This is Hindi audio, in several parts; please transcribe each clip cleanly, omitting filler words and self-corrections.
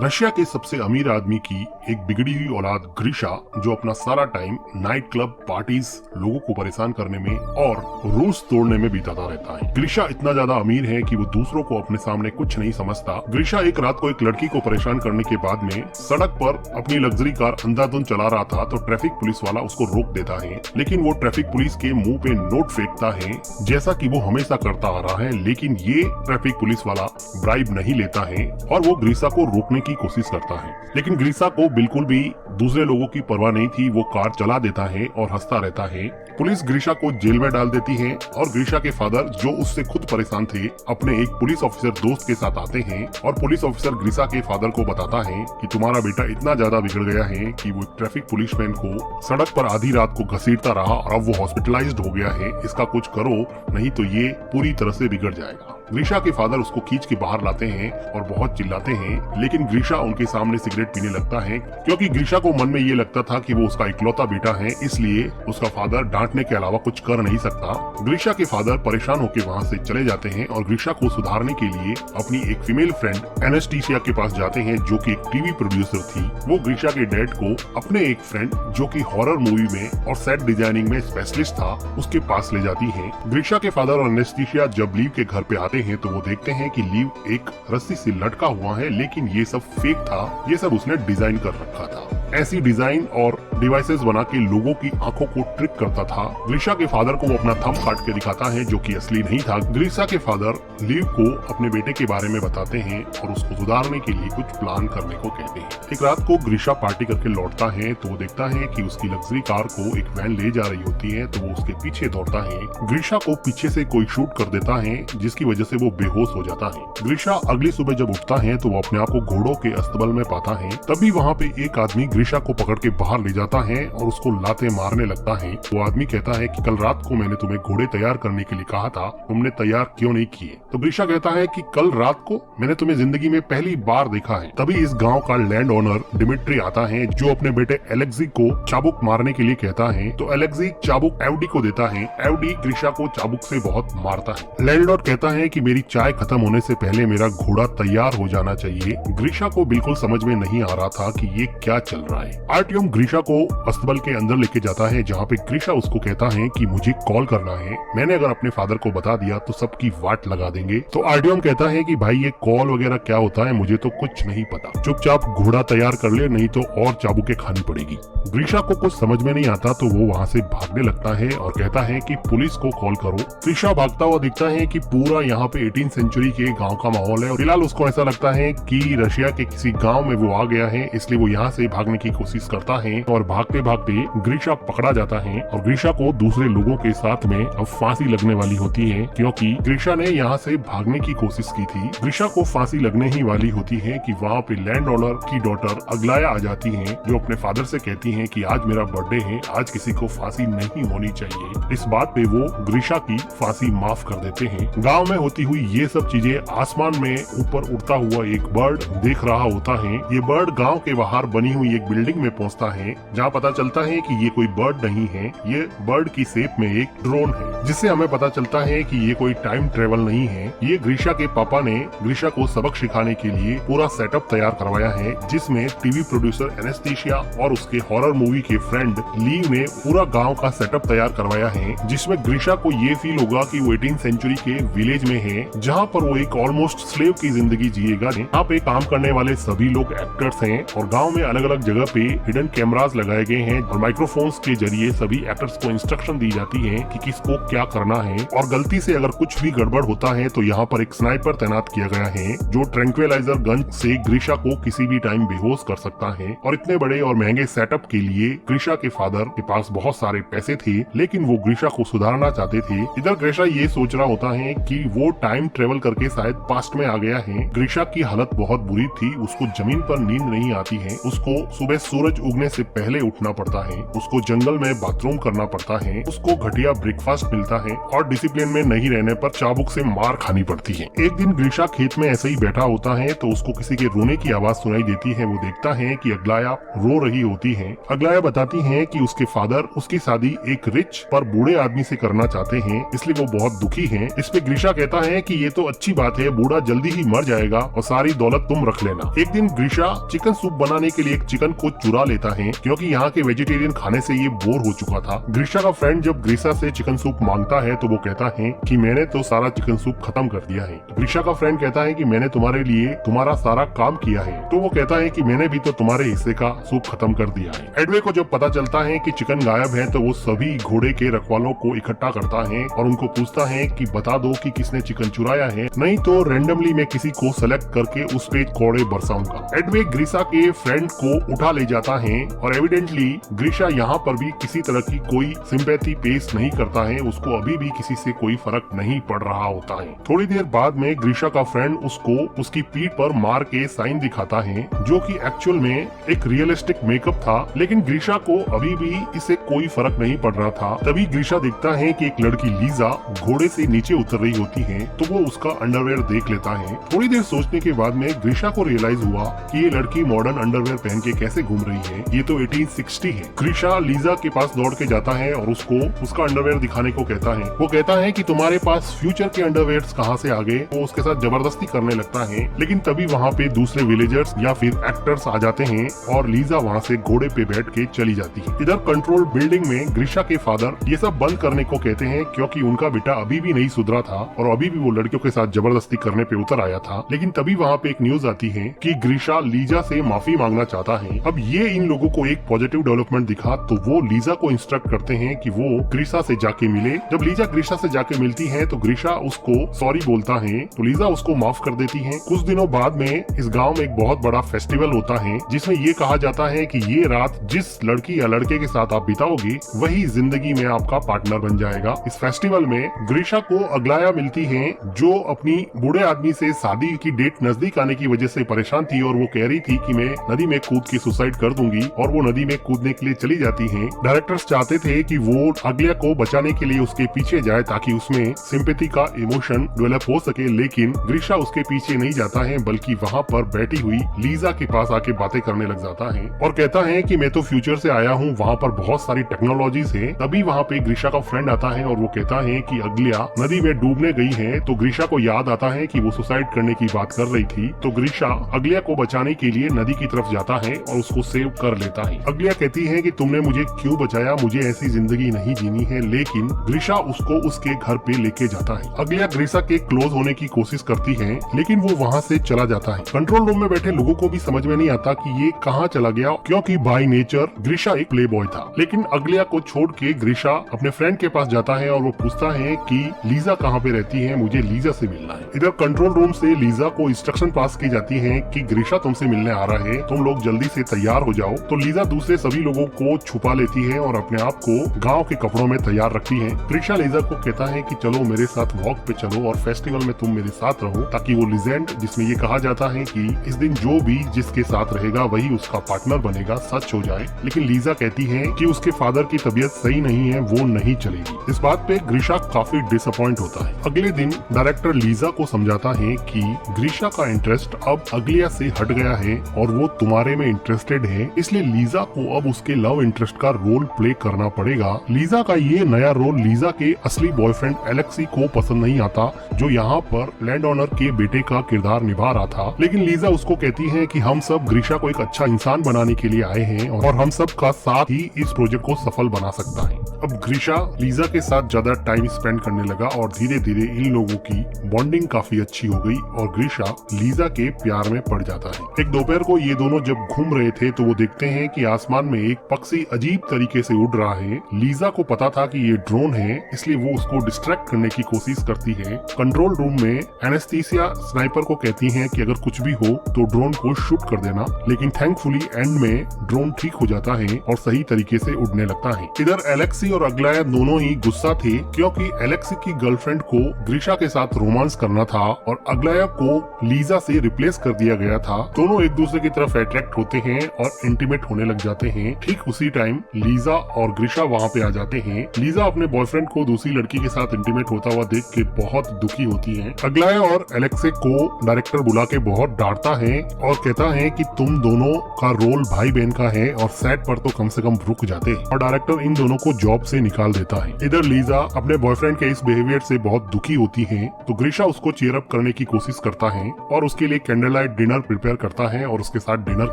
रशिया के सबसे अमीर आदमी की एक बिगड़ी हुई औलाद ग्रीशा, जो अपना सारा टाइम नाइट क्लब पार्टीज, लोगों को परेशान करने में और रूल्स तोड़ने में बिताता रहता है। ग्रीशा इतना ज्यादा अमीर है कि वो दूसरों को अपने सामने कुछ नहीं समझता। ग्रीशा एक रात को एक लड़की को परेशान करने के बाद में सड़क पर अपनी लग्जरी कार अंधाधुंध चला रहा था, तो ट्रैफिक पुलिस वाला उसको रोक देता है। लेकिन वो ट्रैफिक पुलिस के मुंह पे नोट फेंकता है, जैसा कि वो हमेशा करता आ रहा है। लेकिन ये ट्रैफिक पुलिस वाला ब्राइब नहीं लेता है और वो ग्रीशा को रोकने की कोशिश करता है। लेकिन ग्रीशा को बिल्कुल भी दूसरे लोगों की परवाह नहीं थी। वो कार चला देता है और हंसता रहता है। पुलिस ग्रीशा को जेल में डाल देती है और ग्रीशा के फादर, जो उससे खुद परेशान थे, अपने एक पुलिस ऑफिसर दोस्त के साथ आते हैं और पुलिस ऑफिसर ग्रीशा के फादर को बताता है कि तुम्हारा बेटा इतना ज्यादा बिगड़ गया है कि वो ट्रैफिक पुलिसमैन को सड़क पर आधी रात को घसीटता रहा और अब वो हॉस्पिटलाइज्ड हो गया है। इसका कुछ करो, नहीं तो ये पूरी तरह से बिगड़ जाएगा। ग्रीशा के फादर उसको खींच के बाहर लाते हैं और बहुत चिल्लाते हैं, लेकिन ग्रीशा उनके सामने सिगरेट पीने लगता है, क्योंकि ग्रीशा को मन में ये लगता था कि वो उसका इकलौता बेटा है, इसलिए उसका फादर डांटने के अलावा कुछ कर नहीं सकता। ग्रीशा के फादर परेशान होकर वहाँ से चले जाते हैं और ग्रीशा को सुधारने के लिए अपनी एक फीमेल फ्रेंड एनेस्टीसिया के पास जाते हैं, जो कि एक टीवी प्रोड्यूसर थी। वो ग्रीशा के डैड को अपने एक फ्रेंड, जो कि हॉरर मूवी में और सेट डिजाइनिंग में स्पेशलिस्ट था, उसके पास ले जाती है। ग्रीशा के फादर और एनेस्टीसिया जब लीव के घर पे आते हैं तो वो देखते हैं कि लीव एक रस्सी से लटका हुआ है, लेकिन ये सब फेक था। ये सब उसने डिजाइन कर रखा था। ऐसी डिजाइन और डिवाइसेस बना के लोगों की आंखों को ट्रिक करता था। ग्रीशा के फादर को वो अपना थंब काट के दिखाता है, जो कि असली नहीं था। ग्रीशा के फादर लीव को अपने बेटे के बारे में बताते हैं और उसको सुधारने के लिए कुछ प्लान करने को कहते हैं। एक रात को ग्रीशा पार्टी करके लौटता है तो वो देखता है कि उसकी लग्जरी कार को एक वैन ले जा रही होती है, तो वो उसके पीछे दौड़ता है। ग्रीशा को पीछे से कोई शूट कर देता है, जिसकी वजह से वो बेहोश हो जाता है। ग्रीशा अगली सुबह जब उठता है तो वो अपने आप को घोड़ों के अस्तबल में पाता है। तभी वहाँ पे एक आदमी ग्रीशा को पकड़ के बाहर ले जाता है और उसको लाते मारने लगता है। वो आदमी कहता है कि कल रात को मैंने तुम्हें घोड़े तैयार करने के लिए कहा था, तुमने तैयार क्यों नहीं किए? तो ग्रीशा कहता है कि कल रात को मैंने तुम्हें जिंदगी में पहली बार देखा है। तभी इस गाँव का लैंड ओनर डिमिट्री आता है, जो अपने बेटे एलेक्सी को चाबुक मारने के लिए कहता है। तो एलेक्सी चाबुक एवडी को देता है। एवडी ग्रीशा को चाबुक से बहुत मारता है। लैंडलॉर्ड कहता है कि मेरी चाय खत्म होने से पहले मेरा घोड़ा तैयार हो जाना चाहिए। ग्रीशा को बिल्कुल समझ में नहीं आ रहा था कि ये क्या चल रहा है। आर्टियम ग्रीशा को अस्तबल के अंदर लेके जाता है, जहाँ पे ग्रीशा उसको कहता है कि मुझे कॉल करना है, मैंने अगर अपने फादर को बता दिया तो सबकी वाट लगा देंगे। तो आर्टियम कहता है कि भाई ये कॉल वगैरह क्या होता है, मुझे तो कुछ नहीं पता, चुपचाप घोड़ा तैयार कर ले, नहीं तो और चाबुकें खानी पड़ेगी। ग्रीशा को कुछ समझ में नहीं आता तो वो वहाँ से भागने लगता है और कहता है कि पुलिस को कॉल करो। ग्रीशा भागता हुआ दिखता है कि पूरा यहाँ पे 18th सेंचुरी के गांव का माहौल है और फिलहाल उसको ऐसा लगता है कि रशिया के किसी गांव में वो आ गया है, इसलिए वो यहाँ से भागने की कोशिश करता है और भागते भागते ग्रीशा पकड़ा जाता है और ग्रीशा को दूसरे लोगों के साथ में अब फांसी लगने वाली होती है, क्योंकि ग्रीशा ने यहाँ से भागने की कोशिश की थी। ग्रीशा को फांसी लगने ही वाली होती है कि वहाँ पे लैंड ओनर की डॉटर अगलाया आ जाती है, जो अपने फादर से कहती है कि आज मेरा बर्थडे है, आज किसी को फांसी नहीं होनी चाहिए। इस बात पे वो ग्रीशा की फांसी माफ कर देते हैं। गाँव में होती हुई ये सब चीजें आसमान में ऊपर उड़ता हुआ एक बर्ड देख रहा होता है। ये बर्ड गांव के बाहर बनी हुई एक बिल्डिंग में पहुंचता है, जहां पता चलता है कि ये कोई बर्ड नहीं है, ये बर्ड की शेप में एक ड्रोन है, जिससे हमें पता चलता है कि ये कोई टाइम ट्रेवल नहीं है। ये ग्रीशा के पापा ने ग्रीशा को सबक सिखाने के लिए पूरा सेटअप तैयार करवाया है, जिसमें टीवी प्रोड्यूसर एनेस्टीसिया और उसके हॉरर मूवी के फ्रेंड लीव ने पूरा गाँव का सेटअप तैयार करवाया है, जिसमें ग्रीशा को ये फील होगा कि वो 18th सेंचुरी के विलेज में है, जहाँ पर वो एक ऑलमोस्ट स्लेव की जिंदगी जिएगा। यहाँ पे काम करने वाले सभी लोग एक्टर्स हैं और गांव में अलग अलग जगह पे हिडन कैमरास लगाए गए हैं और माइक्रोफोन्स के जरिए सभी एक्टर्स को इंस्ट्रक्शन दी जाती है कि किसको क्या करना है। और गलती से अगर कुछ भी गड़बड़ होता है तो यहाँ पर एक स्नाइपर तैनात किया गया है, जो ट्रैंक्विलाइजर गन से ग्रीशा को किसी भी टाइम बेहोश कर सकता है। और इतने बड़े और महंगे सेटअप के लिए ग्रीशा के फादर के पास बहुत सारे पैसे थे, लेकिन वो ग्रीशा को सुधारना चाहते थे। इधर ग्रीशा ये सोच रहा होता है कि वो टाइम ट्रेवल करके शायद पास्ट में आ गया है। ग्रीशा की हालत बहुत बुरी थी, उसको जमीन पर नींद नहीं आती है, उसको सुबह सूरज उगने से पहले पहले उठना पड़ता है, उसको जंगल में बाथरूम करना पड़ता है, उसको घटिया ब्रेकफास्ट मिलता है और डिसिप्लिन में नहीं रहने पर चाबुक से मार खानी पड़ती है। एक दिन ग्रीशा खेत में ऐसे ही बैठा होता है तो उसको किसी के रोने की आवाज सुनाई देती है। वो देखता है कि अग्लाया रो रही होती है। अग्लाया बताती है कि उसके फादर उसकी शादी एक रिच पर बूढ़े आदमी से करना चाहते हैं, इसलिए वो बहुत दुखी हैं। इस पे ग्रीशा कहता है कि ये तो अच्छी बात है, बूढ़ा जल्दी ही मर जाएगा और सारी दौलत तुम रख लेना। एक दिन ग्रीशा चिकन सूप बनाने के लिए एक चिकन को चुरा लेता है क्योंकि यहाँ के वेजिटेरियन खाने से ये बोर हो चुका था। ग्रीशा का फ्रेंड जब ग्रीशा से चिकन सूप मांगता है तो वो कहता है कि मैंने तो सारा चिकन सूप खत्म कर दिया है। ग्रीशा का फ्रेंड कहता है कि मैंने तुम्हारे लिए तुम्हारा सारा काम किया है, तो वो कहता है कि मैंने भी तो तुम्हारे हिस्से का सूप खत्म कर दिया है। एडवे को जब पता चलता है कि चिकन गायब है तो वो सभी घोड़े के रखवालों को इकट्ठा करता है और उनको पूछता है कि बता दो कि किसने चिकन चुराया है, नहीं तो रैंडमली मैं किसी को सेलेक्ट करके उस पे कोड़े बरसाऊंगा। एडवे ग्रीशा के फ्रेंड को उठा ले जाता है और एविडेंटली ग्रीशा यहाँ पर भी किसी तरह की कोई सिंपैथी पेश नहीं करता है, उसको अभी भी किसी से कोई फर्क नहीं पड़ रहा होता है। थोड़ी देर बाद में ग्रीशा का फ्रेंड उसको उसकी पीठ पर मार के साइन दिखाता है जो कि एक्चुअल में एक रियलिस्टिक मेकअप था, लेकिन ग्रीशा को अभी भी इससे कोई फर्क नहीं पड़ रहा था। तभी ग्रीशा देखता है कि एक लड़की लीजा घोड़े से नीचे उतर रही होती है तो वो उसका अंडरवेयर देख लेता है। थोड़ी देर सोचने के बाद में ग्रीशा को रियलाइज हुआ कि ये लड़की मॉडर्न अंडरवेयर पहन के कैसे घूम रही है, ये तो 1860 है। ग्रीशा लीजा के पास दौड़ के जाता है और उसको उसका अंडरवेयर दिखाने को कहता है। वो कहता है कि तुम्हारे पास फ्यूचर के अंडरवेयर्स कहाँ से आ गए। वो उसके साथ जबरदस्ती करने लगता है, लेकिन तभी वहाँ पे दूसरे विलेजर्स या फिर एक्टर्स आ जाते हैं और लीजा वहाँ से घोड़े पे बैठ के चली जाती है। इधर कंट्रोल बिल्डिंग में ग्रीशा के फादर ये सब बंद करने को कहते हैं क्योंकि उनका बेटा अभी भी नहीं सुधरा था और अभी भी वो लड़कियों के साथ जबरदस्ती करने पे उतर आया था। लेकिन तभी वहाँ पे एक न्यूज आती है कि ग्रीशा लीजा से माफी मांगना चाहता है। अब ये इन लोगों को एक पॉजिटिव डेवलपमेंट दिखा तो वो लीजा को इंस्ट्रक्ट करते हैं कि वो ग्रीशा से जाके मिले। जब लीजा ग्रीशा से जाके मिलती है तो ग्रीशा उसको सॉरी बोलता है तो लीजा उसको माफ कर देती है। कुछ दिनों बाद में इस गाँव में एक बहुत बड़ा फेस्टिवल होता है जिसमें ये कहा जाता है कि ये रात जिस लड़की या लड़के के साथ आप बिताओगे वही जिंदगी में आपका पार्टनर बन जाएगा। इस फेस्टिवल में ग्रीशा को अग्लाया मिलती है जो अपनी बूढ़े आदमी से शादी की डेट नजदीक आने की वजह से परेशान थी और वो कह रही थी कि मैं नदी में कूद के सुसाइड कर दूंगी और वो नदी में कूदने के लिए चली जाती है। डायरेक्टर्स चाहते थे कि वो अग्लाया को बचाने के लिए उसके पीछे जाए ताकि उसमें सिंपैथी का इमोशन डेवलप हो सके, लेकिन ग्रीशा उसके पीछे नहीं जाता है बल्कि वहाँ पर बैठी हुई लीजा के पास आके बातें करने लग जाता है और कहता है कि मैं तो फ्यूचर से आया हूँ, वहाँ पर बहुत सारी टेक्नोलॉजीज है। तभी वहाँ पे ग्रीशा का फ्रेंड आता है और वो कहता है कि अग्लाया नदी में डूबने गई है। तो ग्रीशा को याद आता है कि वो सुसाइड करने की बात कर रही थी, तो ग्रीशा अग्लाया को बचाने के लिए नदी की तरफ जाता है और उसको सेव कर लेता है। अग्लाया कहती है कि तुमने मुझे क्यों बचाया, मुझे ऐसी जिंदगी नहीं जीनी है, लेकिन ग्रीशा उसको उसके घर पे लेके जाता है। अग्लाया ग्रीशा के क्लोज होने की कोशिश करती है लेकिन वो वहाँ से चला जाता है। कंट्रोल रूम में बैठे लोगों को भी समझ में नहीं आता कि ये कहाँ चला गया क्योंकि बाय नेचर ग्रीशा एक प्ले बॉय था। लेकिन अग्लाया को छोड़ के ग्रीशा अपने फ्रेंड के पास जाता है और वो पूछता है कि लीजा कहाँ पे रहती है, मुझे लीजा से मिलना है। इधर कंट्रोल रूम से लीजा को इंस्ट्रक्शन पास की जाती है कि ग्रीशा तुमसे मिलने आ रहा है, तुम लोग जल्दी से तैयार हो जाओ। तो लीजा दूसरे सभी लोगों को छुपा लेती है और अपने आप को गाँव के कपड़ों में तैयार रखती है। ग्रीशा लीजा को कहता है कि चलो मेरे साथ वॉक पे चलो और फेस्टिवल में तुम मेरे साथ रहो, ताकि वो लीजेंड जिसमें ये कहा जाता है कि इस दिन जो भी जिसके साथ रहेगा वही उसका पार्टनर बनेगा सच हो जाए। लेकिन लीजा कहती है कि उसके फादर की तबीयत सही नहीं है, वो नहीं चलेगी। इस बात पे ग्रीशा काफी डिसअपॉइंट होता है। अगले दिन डायरेक्टर लीजा को समझाता है कि ग्रीशा का इंटरेस्ट अब अग्लाया से हट गया है और वो तुम्हारे में इंटरेस्टेड है, इसलिए लीजा को अब उसके लव इंटरेस्ट का रोल प्ले करना पड़ेगा। लीजा का ये नया रोल लीजा के असली बॉयफ्रेंड एलेक्सी को पसंद नहीं आता जो यहाँ पर लैंड ओनर के बेटे का किरदार निभा रहा था। लेकिन लीजा उसको कहती है कि हम सब ग्रीशा को एक अच्छा इंसान बनाने के लिए आए हैं और हम सब का साथ ही इस प्रोजेक्ट को सफल बना सकता है। अब ग्रीशा लीजा के साथ ज्यादा टाइम स्पेंड करने लगा और धीरे धीरे इन लोगों की बॉन्डिंग काफी अच्छी हो गई और ग्रीशा लीजा के प्यार में पड़ जाता है। एक दोपहर को ये दोनों जब घूम रहे थे तो वो देखते हैं कि आसमान में एक पक्षी अजीब तरीके से उड़ रहा है। लीजा को पता था कि ये ड्रोन है, इसलिए वो उसको डिस्ट्रैक्ट करने की कोशिश करती है। कंट्रोल रूम में एनेस्थीसिया स्नाइपर को कहती है कि अगर कुछ भी हो तो ड्रोन को शूट कर देना, लेकिन थैंकफुली एंड में ड्रोन ठीक हो जाता है और सही तरीके से उड़ने लगता है। इधर एलेक्सी एलेक्सी और अग्लाया दोनों ही गुस्सा थे क्योंकि एलेक्सी की गर्लफ्रेंड को ग्रीशा के साथ रोमांस करना था और अग्लाया को लीजा से रिप्लेस कर दिया गया था। दोनों एक दूसरे की तरफ अट्रैक्ट होते हैं और इंटीमेट होने लग जाते हैं। ठीक उसी टाइम लीजा और ग्रीशा वहाँ पे आ जाते हैं। लीजा अपने बॉयफ्रेंड को दूसरी लड़की के साथ इंटीमेट होता हुआ देख के बहुत दुखी होती है। अग्लाया और एलेक्सी को डायरेक्टर बुला के बहुत डांटता है और कहता है कि तुम दोनों का रोल भाई बहन का है और सेट पर तो कम से कम रुक जाते, और डायरेक्टर इन दोनों को जॉब से निकाल देता है। इधर लीजा अपने बॉयफ्रेंड के इस बिहेवियर से बहुत दुखी होती है तो ग्रीशा उसको चीयर अप करने की कोशिश करता है और उसके लिए कैंडल लाइट डिनर प्रिपेयर करता है और उसके साथ डिनर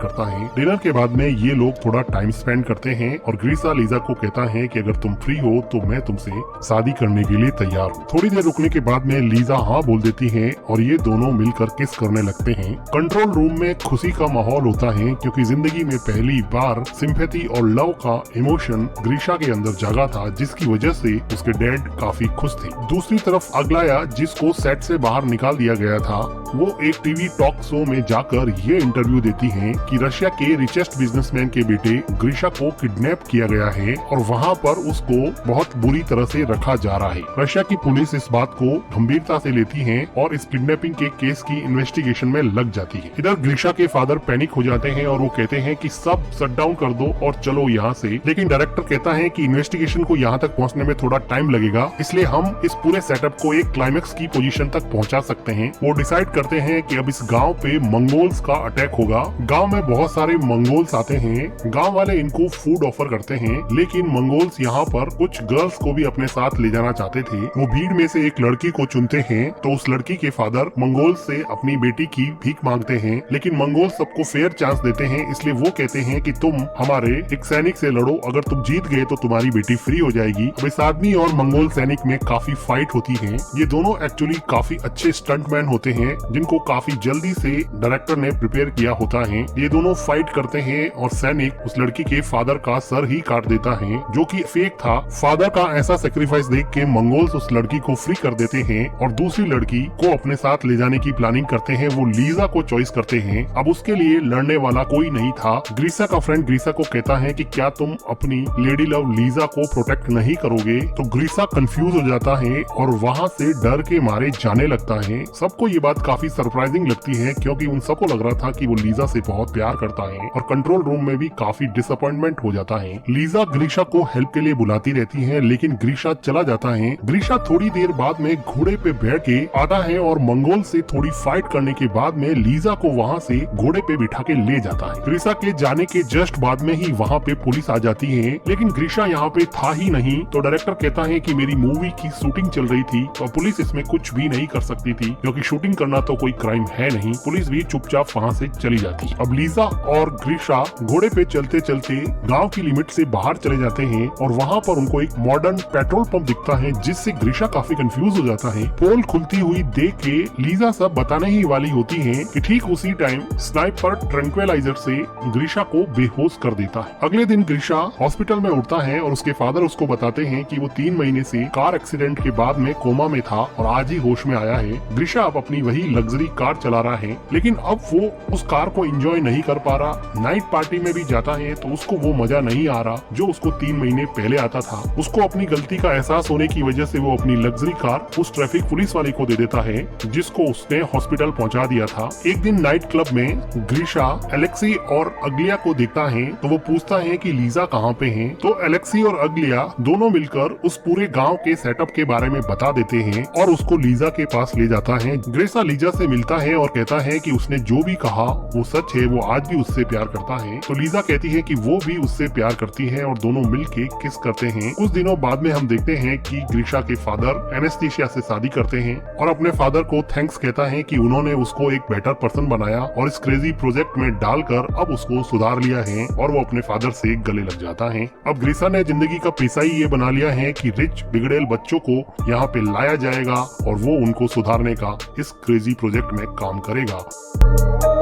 करता है। डिनर के बाद में ये लोग थोड़ा टाइम स्पेंड करते हैं और ग्रीशा लीजा को कहता है कि अगर तुम फ्री हो तो मैं तुमसे शादी करने के लिए तैयार हूँ। थोड़ी देर रुकने के बाद में लीजा हाँ बोल देती है और ये दोनों मिलकर किस करने लगते हैं। कंट्रोल रूम में खुशी का माहौल होता है क्योंकि जिंदगी में पहली बार सिंपैथी और लव का इमोशन ग्रीशा के अंदर जागा था, जिसकी वजह से उसके डैड काफी खुश थे। दूसरी तरफ अग्लाया, जिसको सेट से बाहर निकाल दिया गया था, वो एक टीवी टॉक शो में जाकर ये इंटरव्यू देती हैं कि रशिया के रिचेस्ट बिजनेसमैन के बेटे ग्रीशा को किडनैप किया गया है और वहाँ पर उसको बहुत बुरी तरह से रखा जा रहा है। रशिया की पुलिस इस बात को गंभीरता से लेती है और इस किडनैपिंग के केस की इन्वेस्टिगेशन में लग जाती है। इधर ग्रीशा के फादर पैनिक हो जाते हैं और वो कहते हैं कि सब शट डाउन कर दो और चलो यहाँ से, लेकिन डायरेक्टर कहता है कि इन्वेस्टिगेशन को यहाँ तक पहुँचने में थोड़ा टाइम लगेगा, इसलिए हम इस पूरे सेटअप को एक क्लाइमेक्स की पोजीशन तक पहुँचा सकते हैं। वो डिसाइड करते हैं कि अब इस गांव पे मंगोल्स का अटैक होगा। गांव में बहुत सारे मंगोल्स आते हैं। गांव वाले इनको फूड ऑफर करते हैं, लेकिन मंगोल्स यहाँ पर कुछ गर्ल्स को भी अपने साथ ले जाना चाहते थे। वो भीड़ में से एक लड़की को चुनते हैं तो उस लड़की के फादर मंगोल्स से अपनी बेटी की भीख मांगते हैं, लेकिन मंगोल सबको फेयर चांस देते हैं, इसलिए वो कहते हैं कि तुम हमारे एक सैनिक से लड़ो, अगर तुम जीत गए तो तुम्हारी बेटी फ्री हो जाएगी। अब इस आदमी और मंगोल सैनिक में काफी फाइट होती है। ये दोनों एक्चुअली काफी अच्छे स्टंटमैन होते हैं जिनको काफी जल्दी से डायरेक्टर ने प्रिपेयर किया होता है। ये दोनों फाइट करते हैं और सैनिक उस लड़की के फादर का सर ही काट देता है, जो कि फेक था। फादर का ऐसा सेक्रीफाइस देख के मंगोल्स उस लड़की को फ्री कर देते हैं और दूसरी लड़की को अपने साथ ले जाने की प्लानिंग करते हैं। वो लीजा को चॉइस करते हैं। अब उसके लिए लड़ने वाला कोई नहीं था। ग्रीशा का फ्रेंड ग्रीशा को कहता है कि क्या तुम अपनी लेडी लव लीजा को प्रोटेक्ट नहीं करोगे, तो ग्रीशा कंफ्यूज हो जाता है और वहाँ से डर के मारे जाने लगता है। सबको ये बात काफी सरप्राइजिंग लगती है क्योंकि उन सबको लग रहा था कि वो लीजा से बहुत प्यार करता है और कंट्रोल रूम में भी काफी डिसअपॉइंटमेंट हो जाता है। लीजा ग्रीशा को हेल्प के लिए बुलाती रहती है, लेकिन ग्रीशा चला जाता है। ग्रीशा थोड़ी देर बाद में घोड़े पे बैठ के आता है और मंगोल से थोड़ी फाइट करने के बाद में लीजा को वहाँ से घोड़े पे बिठा के ले जाता है। ग्रीशा के जाने के जस्ट बाद में ही वहाँ पे पुलिस आ जाती है, लेकिन ग्रीशा यहाँ पे था ही नहीं। तो डायरेक्टर कहता है कि मेरी मूवी की शूटिंग चल रही थी तो पुलिस इसमें कुछ भी नहीं कर सकती थी, क्योंकि शूटिंग करना तो कोई क्राइम है नहीं। पुलिस भी चुपचाप वहाँ से चली जाती। अब लीजा और ग्रीशा घोड़े पे चलते चलते गांव की लिमिट से बाहर चले जाते हैं और वहाँ पर उनको एक मॉडर्न पेट्रोल पंप दिखता है, जिससे ग्रीशा काफी कंफ्यूज हो जाता है। पोल खुलती हुई देख के लीजा सब बताने ही वाली होती है कि ठीक उसी टाइम स्नाइपर ट्रैंक्विलाइजर से ग्रीशा को बेहोश कर देता है। अगले दिन ग्रीशा हॉस्पिटल में उठता है और उसके फादर उसको बताते हैं कि वो 3 महीने से कार एक्सीडेंट के बाद में कोमा में था और आज ही होश में आया है। ग्रीशा अब अपनी वही लग्जरी कार चला रहा है, लेकिन अब वो उस कार को एंजॉय नहीं कर पा रहा। नाइट पार्टी में भी जाता है तो उसको वो मजा नहीं आ रहा जो उसको 3 महीने पहले आता था। उसको अपनी गलती का एहसास होने की वजह से वो अपनी लग्जरी कार उस ट्रैफिक पुलिस वाले को दे देता है, जिसको उसने हॉस्पिटल पहुंचा दिया था। एक दिन नाइट क्लब में ग्रीशा एलेक्सी और अग्लिया को देखता है तो वो पूछता है कि लीजा कहाँ पे है। तो एलेक्सी और अग्लिया दोनों मिलकर उस पूरे गांव के सेटअप के बारे में बता देते हैं और उसको लीजा के पास ले जाता है। ग्रीशा लीजा से मिलता है और कहता है कि उसने जो भी कहा वो सच है, वो आज भी उससे प्यार करता है। तो लीजा कहती है कि वो भी उससे प्यार करती है और दोनों मिलके किस करते हैं। कुछ दिनों बाद में हम देखते हैं कि ग्रीशा के फादर एनेस्थीसिया से शादी करते हैं और अपने फादर को थैंक्स कहता है कि उन्होंने उसको एक बेटर पर्सन बनाया और इस क्रेजी प्रोजेक्ट में डालकर अब उसको सुधार लिया है, और वो अपने फादर से गले लग जाता है। अब ग्रीशा ने जिंदगी का पेशा ही ये बना लिया है कि रिच बिगड़ेल बच्चों को यहाँ पे लाया जाएगा और वो उनको सुधारने का इस क्रेजी प्रोजेक्ट में काम करेगा।